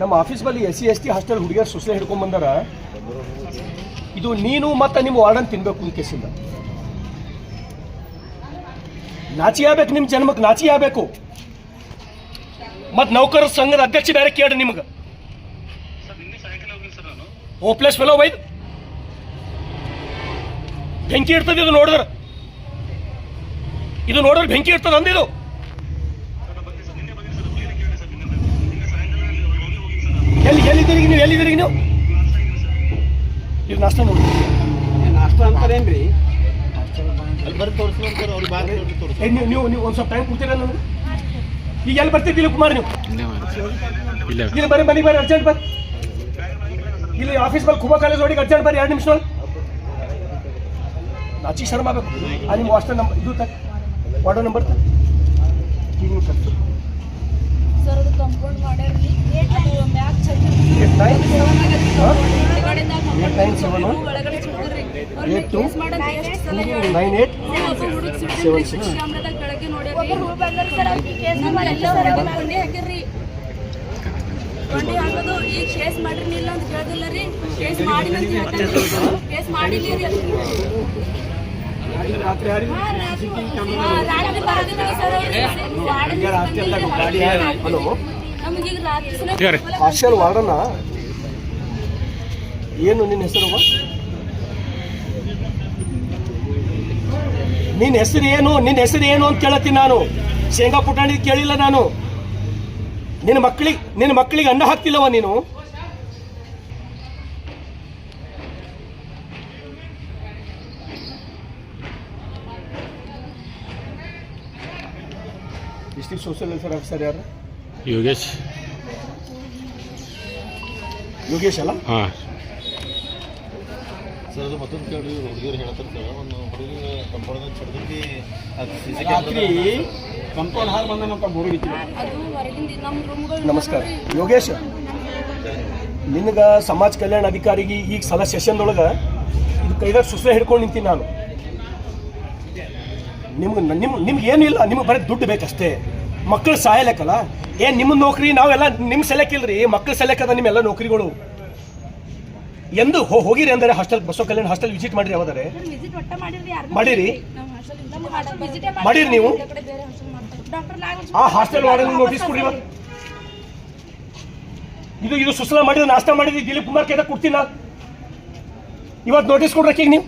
ನಮ್ಮ ಆಫೀಸ್ ಬಳಿ SC/ST hostel ಹುಡುಗಿಯರು ಸುಸ್ಲೆ ಹಿಡ್ಕೊಂಡ್ ಬಂದಾರ. ಇದು ನೀನು ಮತ್ತೆ ನಿಮ್ಮ ವಾರ್ಡನ್ ತಿನ್ಬೇಕು ಈ ಕೇಸಿಂದ. ನಾಚಿ ಆಗ್ಬೇಕು, ನಿಮ್ಮ ಜನ್ಮಕ್ಕೆ ನಾಚಿ ಆಗ್ಬೇಕು. ಮತ್ತು ನೌಕರರ ಸಂಘದ ಅಧ್ಯಕ್ಷ ಬೇರೆ ಕೇಳಿ ನಿಮ್ಗೆ ಓಪ್ಲೆಸ್ ಫೆಲೋ ವೈದ್ ಬೆಂಕಿ ಇರ್ತದೆ. ಇದು ನೋಡಿದ್ರೆ ಬೆಂಕಿ ಇರ್ತದೆ ಅಂದಿದು. ಎಲ್ಲಿದ್ದೀರಿ ನೀವು? ಈಗ ನಾಷ್ಟ ನೋಡಿ, ನಾಷ್ಟ ಅಂತಾರೇನ್ರಿ? ನೀವು ಒಂದು ಸ್ವಲ್ಪ ಟೈಮ್ ಕೊಡ್ತೀರ ನನಗೆ? ಈಗ ಎಲ್ಲಿ ಬರ್ತಿದ್ದಿಲ್ಲ ಕುಮಾರ್ ನೀವು? ಇಲ್ಲಿ ಬರ್ರಿ ಅರ್ಜೆಂಟ್ ಬರ್ರಿ. ಇಲ್ಲಿ ಆಫೀಸ್ ಬಲ್ಲಿ ಖುಬಾ ಕಾಲೇಜ್ ಒಳಗೆ ಅರ್ಜೆಂಟ್ ಬರ್ರಿ 2 ನಿಮಿಷ. ನಾಚಿ ಶರ್ಮ ಆಗಬೇಕು. ನಿಮ್ಮ ವಾಸ್ಟರ್ ನಂಬರ್ ಇದು ವಾರ್ಡರ್ ನಂಬರ್ ಸರ್ ಅದು ಕಂಪೌಂಡ್ ಮಾಡ್ಯಾರ್ರಿ. ಅದು ಮ್ಯಾಚ್ ಚಂದ 8971 ಒಳಗಡೆ ಚುಡ್ರಿ 829876 ಕ್ಯಾಮೆರಾದಾಗ ಬೆಳಗ್ಗೆ ನೋಡ್ಯಾರ್ರಿ. ಸರ್ ಈ ಕೇಸ್ ಎಲ್ಲ ಕೊಂಡಿ ಹಾಕಿರ್ರಿ. ಕೊಂಡಿ ಹಾಕೋದು ಈಗ ಕೇಸ್ ಮಾಡ್ರಿ ಇಲ್ಲ ಅಂತ ಕೇಳ್ದಿಲ್ಲ ರೀ. ಕೇಸ್ ಮಾಡಿ ಅಂತ ಹೇಳ್ತಾರೆ. ಕೇಸ್ ಮಾಡಿಲ್ಲ ರೀ. ರಾತ್ರಿ ಹಾಸ್ಟೆಲ್ ವಾರ್ಡನ ಏನು ನಿನ್ನ ಹೆಸರು? ನಿನ್ನ ಹೆಸರು ಏನು ಅಂತ ಕೇಳತ್ತೀನಿ ನಾನು. ಶೇಂಗಾ ಪುಟಾಣಿ ಕೇಳಿಲ್ಲ ನಾನು. ನಿನ್ನ ಮಕ್ಕಳಿಗೆ ಅನ್ನ ಹಾಕ್ತಿಲ್ಲವ ನೀನು? ಡಿಸ್ಟ್ರಿಕ್ಟ್ ಸೋಷಿಯಲ್ ವೆಲ್ಫೇರ್ ಆಫೀಸರ್ ಯಾರು? ಯೋಗೇಶ್ ಅಲ್ಲ? ಹಾಂ ಸರ್, ಅದು ಮತ್ತೊಂದು ಕೇಳಿ ಹುಡುಗಿಯರು ಹೇಳ್ತಾರೆ ಸರ್, ಒಂದು ಹುಡುಗಿ ಕಂಪೌಂಡ್ ಚಡ್ದಿ ರಾತ್ರಿ ಕಂಪೌಂಡ್ ಹಾಗೆ ಬಂದ ನಮ್ಮ ಹುಡುಗಿ. ನಮಸ್ಕಾರ ಯೋಗೇಶ್. ನಿನಗೆ ಸಮಾಜ ಕಲ್ಯಾಣ ಅಧಿಕಾರಿಗೆ ಈಗ ಸಲ ಸೆಷನ್ದೊಳಗೆ ಇದು ಕೈದಾಗ ಸುಸ್ಲೆ ಹಿಡ್ಕೊಂಡು ನಿಂತೀನಿ ನಾನು. ನಿಮ್ಗೆ ಏನೂ ಇಲ್ಲ, ನಿಮ್ಗೆ ಬರೀ ದುಡ್ಡು ಬೇಕಷ್ಟೇ. ಮಕ್ಕಳು ಸಾಯಲೆಕ್ಕಲ್ಲ ಏನು ನಿಮ್ಮ ನೌಕರಿ? ನಾವೆಲ್ಲ ನಿಮ್ಮ ಸೆಲೆಕ್ ಇಲ್ರಿ, ಮಕ್ಕಳು ಸೆಲೆಕ್ ಅದ ನಿಮ್ಮೆಲ್ಲ ನೌಕರಿಗಳು. ಎಂದು ಹೋಗಿರಿ ಅಂದರೆ ಹಾಸ್ಟೆಲ್ ಬಸವ ಕಲ್ಯಾಣ ಹಾಸ್ಟೆಲ್ ವಿಸಿಟ್ ಮಾಡಿರಿ? ಯಾವ್ದಾರೆ ಮಾಡಿರಿ ನೀವು? ಆ ಹಾಸ್ಟೆಲ್ ವಾರ್ಡನ್ ನೋಟಿಸ್ ಕೊಡ್ರಿ. ಇದು ಸುಸ್ಲ ಮಾಡಿದ್ರೆ ನಾಷ್ಟ ಮಾಡಿದ್ರಿ ದಿಲೀಪ್ ಕುಮಾರ್ ಕೇದ ಕೊಡ್ತೀನಿ ನಾನು. ಇವತ್ತು ನೋಟಿಸ್ ಕೊಡ್ರಕ್ಕೆ ಈಗ ನೀವು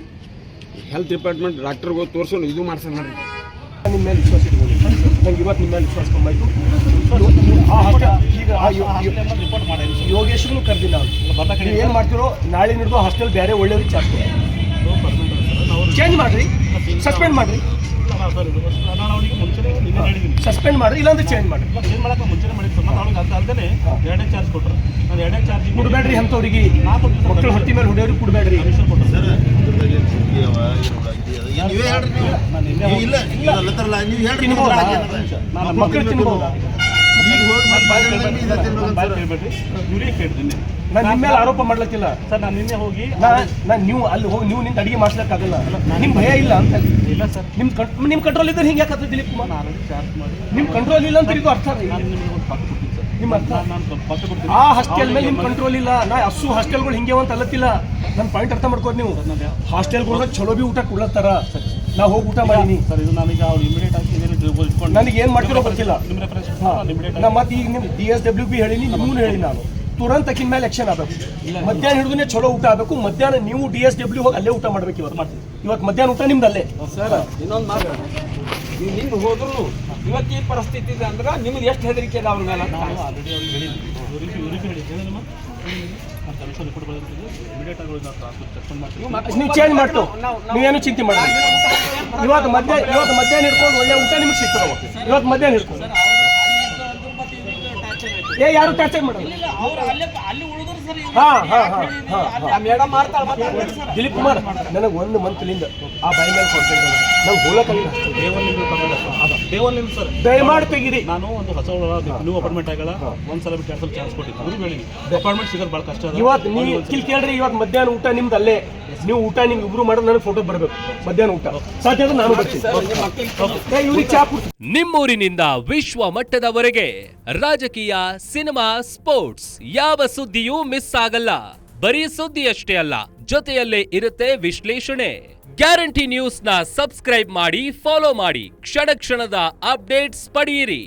ಹೆಲ್ತ್ ಡಿಪಾರ್ಟ್ಮೆಂಟ್ ಡಾಕ್ಟರ್ಗೆ ತೋರಿಸೋಣ, ಇದು ಮಾಡ್ಸೋಣ ನೋಡ್ರಿ. ನಿಮ್ಮ ಮೇಲೆ ವಿಶ್ವಾಸ ಇಟ್ಕೊಂಡು ನಂಗೆ ಇವತ್ತು ನಿಮ್ಮ ಮೇಲೆ ವಿಶ್ವಾಸ ಕೊಂಬಾಯ್ತು. ಈಗ ಯೋಗೇಶ್ವರನು ಕರೆದಿಲ್ಲ. ನೀವು ಏನು ಮಾಡ್ತಿರೋ ನಾಳೆ ಹಿಡಿದು ಹಾಸ್ಟೆಲ್ ಬೇರೆ ಒಳ್ಳೆಯವ್ರಿಗೆ ಚೇಂಜ್ ಮಾಡಿರಿ, ಸಸ್ಪೆಂಡ್ ಮಾಡಿರಿ, ಸಸ್ಪೆಂಡ್ ಮಾಡಿರಿ, ಇಲ್ಲಾಂದ್ರೆ ಚೇಂಜ್ ಮಾಡಿರಿ. ಕೊಡಬೇಡ್ರಿ ಅಂಥವ್ರಿಗೆ, ಮಕ್ಕಳು ಹೊಟ್ಟಿ ಮೇಲೆ ಹೊಡೆಯವ್ರಿಗೆ ಕೊಡಬೇಡ್ರಿ. ಮಕ್ಕಳು ತಿನ್ಬೋದು. ನಾನು ನಿಮ್ಮ ಮೇಲೆ ಆರೋಪ ಮಾಡ್ಲಕ್ಕಿಲ್ಲ ಸರ್. ನಾನು ನಿನ್ನೆ ಹೋಗಿ ನೀವು ಅಲ್ಲಿ ಹೋಗಿ ನೀವು ನಿಂತ ಅಡಿಗೆ ಮಾಡ್ಸ್ಲಕ್ಕಾಗಲ್ಲ. ನಿಮ್ ಭಯ ಇಲ್ಲ ಅಂತ ಇಲ್ಲ ಸರ್. ನಿಮ್ ಕಂಟ್ರೋಲ್ ಇದ್ರೆ ಹಿಂಗೆ ಯಾಕಂತ ದಿಲೀಪ್ ಕುಮಾರ್? ನಿಮ್ ಕಂಟ್ರೋಲ್ ಇಲ್ಲ ಅಂತ ಇದು ಅರ್ಥ. ನಿಮ್ಮ ಅರ್ಥ ಆ ಹಾಸ್ಟೆಲ್ ಮೇಲೆ ನಿಮ್ ಕಂಟ್ರೋಲ್ ಇಲ್ಲ. ನಾ ಅಷ್ಟು ಹಾಸ್ಟೆಲ್ಗಳು ಹಿಂಗೆ ಅಂತ ಅಲ್ಲತ್ತಿಲ್ಲ. ನನ್ನ ಪಾಯಿಂಟ್ ಅರ್ಥ ಮಾಡ್ಕೋರಿ ನೀವು. ಹಾಸ್ಟೆಲ್ಗಳು ಚಲೋ ಬಿ ಊಟ ಕೊಡ್ಲತ್ತಾರ. ನಾ ಹೋಗಿ ಊಟ ಮಾಡೀನಿ ಸರ್. ಇದು ನನಗೆ ಅವ್ರು ಇಮಿಡಿಯೇಟ್ ಆಗಿ ನನಗೆ ಏನು ಮಾಡ್ತಿರೋ ಗೊತ್ತಿಲ್ಲ. ನಾ ಮತ್ತೆ ಈಗ ನಿಮ್ಮ DSWB ಹೇಳಿನಿ, ನಿಮ್ಮೂ ಹೇಳಿ ನಾನು ತುರಂತ ಅಕ್ಕಿನ ಮೇಲೆ ಆಕ್ಷನ್ ಆಗಬೇಕು. ಮಧ್ಯಾಹ್ನ ಹಿಡಿದ್ರೆ ಚಲೋ ಊಟ ಆಗಬೇಕು. ಮಧ್ಯಾಹ್ನ ನೀವು DSW ಹೋಗಿ ಅಲ್ಲೇ ಊಟ ಮಾಡ್ಬೇಕು. ಇವತ್ತು ಮಧ್ಯಾಹ್ನ ಊಟ ನಿಮ್ದು ಅಲ್ಲೇ. ಸರ್ ಇನ್ನೊಂದು ಮಾತು, ನೀವು ನಿಮ್ಗೆ ಹೋದ್ರು ಇವತ್ತು ಈ ಪರಿಸ್ಥಿತಿ ಇದೆ ಅಂದ್ರೆ ನಿಮ್ಗೆ ಎಷ್ಟು ಹೆದರಿಕೆ ಇದೆ ಅವ್ರ ಮೇಲೆ? ನೀವು ಚೇಂಜ್ ಮಾಡ್ತು, ನೀವೇನು ಚಿಂತೆ ಮಾಡಿ. ಇವತ್ತು ಮಧ್ಯಾಹ್ನ ಹಿಡ್ಕೊಂಡು ಒಳ್ಳೆ ಊಟ ನಿಮ್ಗೆ ಸಿಗ್ತದೆ. ಇವತ್ತು ಮಧ್ಯಾಹ್ನ ಹಿಡ್ಕೊಂಡು ಯಾರು ಟಾರ್ಚರ್ ಮಾಡೋದು? ಹಾ ಹಾ ಹಾ ಹಾ ಹಾ ಮೇಡಮ್ ಮಾಡ್ತಾಳೆ ಮಾತಾಡ್ತಾರೆ ಸರ್. ದಿಲೀಪ್ ಕುಮಾರ್ ನನಗೆ 1 ಮಂತ್ಲಿಂದ ಆ ಬಾಯಿ ಮೇಲೆ ಕಾಂಟ್ಯಾಕ್ಟ್ ನಂಗೆ ಹೋಗಕ್ಕಾಗಿಲ್ಲ ಅಷ್ಟೇ. ದೇವಲ್ಲಿಂದ ಸರ್ ದಯಮಾಡಿ ತೆಗೀರಿ. ನಾನು ಒಂದು ಹೊಸ ನ್ಯೂ ಅಪಾರ್ಟ್ಮೆಂಟ್ ಆಗಲ್ಲ ಒಂದ್ಸಲ ಬಿಟ್ಟು 2 ಸಲ ಚಾನ್ಸ್ ಕೊಟ್ಟಿದ್ದೆ ಅವ್ರಿಗೆ ಹೇಳಿ ಅಪಾರ್ಟ್ಮೆಂಟ್ ಸಿಗೋದು ಭಾಳ ಕಷ್ಟ ಅದ. ಇವತ್ತು ನೀವು ಕೇಳ್ರಿ, ಇವತ್ತು ಮಧ್ಯಾಹ್ನ ಊಟ ನಿಮ್ದು ಅಲ್ಲೇ, ನೀವು ಊಟ ನಿಮ್ಗೆ ಇಬ್ರು ಮಾಡೋದು ನನಗೆ ಫೋಟೋ ಬರಬೇಕು ಮಧ್ಯಾಹ್ನ ಊಟ ಸಾಧ್ಯ ಆದ್ರೆ ನಾನು ಬರ್ತೀನಿ. ಇವ್ರಿಗೆ ಚಾ ಕುಡ್ಸಿ. ನಿಮ್ಮೂರಿನಿಂದ ವಿಶ್ವ ಮಟ್ಟದವರೆಗೆ ರಾಜಕೀಯ, ಸಿನಿಮಾ, ಸ್ಪೋರ್ಟ್ಸ್ ಯಾವ ಸುದ್ದಿಯೂ ಮಿಸ್ ಆಗಲ್ಲ. ಬರೀ ಸುದ್ದಿಯಷ್ಟೇ ಅಲ್ಲ, ಜೊತೆಯಲ್ಲೇ ಇರುತ್ತೆ ವಿಶ್ಲೇಷಣೆ. ಗ್ಯಾರಂಟಿ ನ್ಯೂಸ್ ನ ಸಬ್ಸ್ಕ್ರೈಬ್ ಮಾಡಿ, ಫಾಲೋ ಮಾಡಿ, ಕ್ಷಣ ಕ್ಷಣದ ಅಪ್ಡೇಟ್ಸ್ ಪಡೆಯಿರಿ.